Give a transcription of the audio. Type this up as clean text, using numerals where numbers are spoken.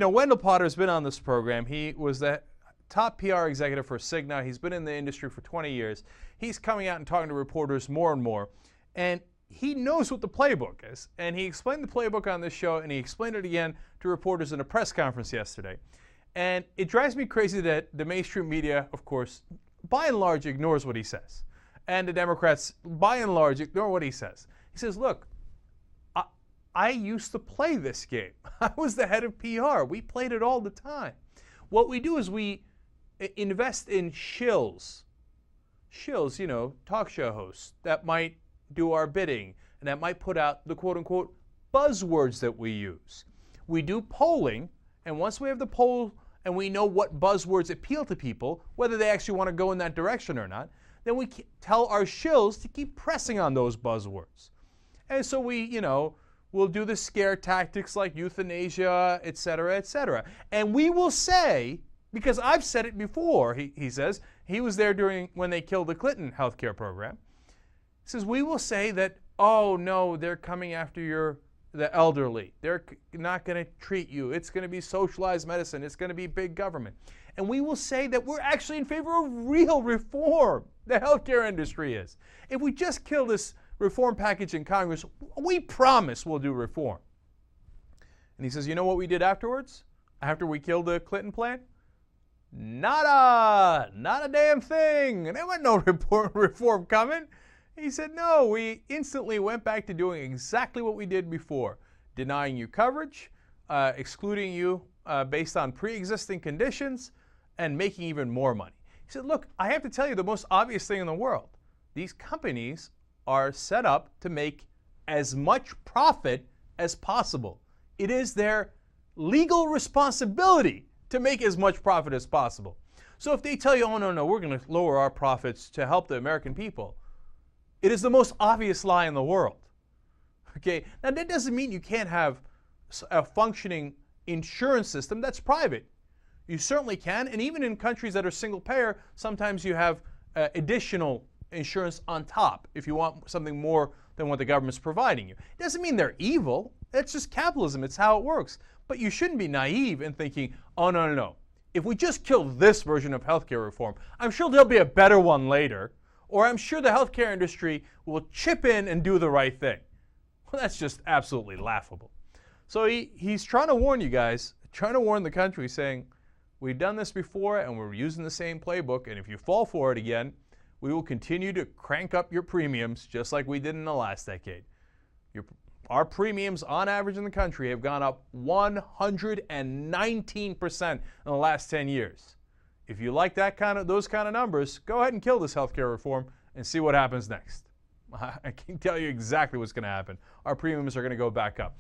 Wendell Potter's been on this program. He was the top PR executive for Cigna. He's been in the industry for 20 years. He's coming out and talking to reporters more and more. And he knows what the playbook is. And he explained the playbook on this show, and he explained it again to reporters in a press conference yesterday. And it drives me crazy that the mainstream media, of course, by and large ignores what he says. And the Democrats, by and large, ignore what he says. He says, look, I used to play this game. I was the head of PR. We played it all the time. What we do is we invest in shills. Shills, talk show hosts that might do our bidding and that might put out the quote-unquote buzzwords that we use. We do polling, and once we have the poll and we know what buzzwords appeal to people, whether they actually want to go in that direction or not, then we tell our shills to keep pressing on those buzzwords. And so we'll do the scare tactics like euthanasia, et cetera, and we will say, because I've said it before, he says, he was there when they killed the Clinton healthcare program. He says, we will say that, oh no, they're coming after the elderly. They're not going to treat you. It's going to be socialized medicine. It's going to be big government. And we will say that we're actually in favor of real reform. The healthcare industry is. If we just kill this reform package in Congress, we promise we'll do reform. And he says, you know what we did afterwards? After we killed the Clinton plan? Not a damn thing. There wasn't no reform coming. He said, no, we instantly went back to doing exactly what we did before. Denying you coverage, excluding you based on pre-existing conditions, and making even more money. He said, look, I have to tell you the most obvious thing in the world. These companies are set up to make as much profit as possible. It is their legal responsibility to make as much profit as possible. So if they tell you, oh, no, we're going to lower our profits to help the American people, it is the most obvious lie in the world. Okay? Now, that doesn't mean you can't have a functioning insurance system that's private. You certainly can, and even in countries that are single payer, sometimes you have additional insurance on top if you want something more than what the government's providing you. It doesn't mean they're evil. It's just capitalism. It's how it works. But you shouldn't be naive in thinking, oh, no. If we just kill this version of healthcare reform, I'm sure there'll be a better one later, or I'm sure the healthcare industry will chip in and do the right thing. Well, that's just absolutely laughable. So he's trying to warn you guys, trying to warn the country, saying, we've done this before and we're using the same playbook, and if you fall for it again, we will continue to crank up your premiums just like we did in the last decade. Our premiums on average in the country have gone up 119% in the last 10 years. If you like those kind of numbers, go ahead and kill this healthcare reform and see what happens next. I can tell you exactly what's going to happen. Our premiums are going to go back up.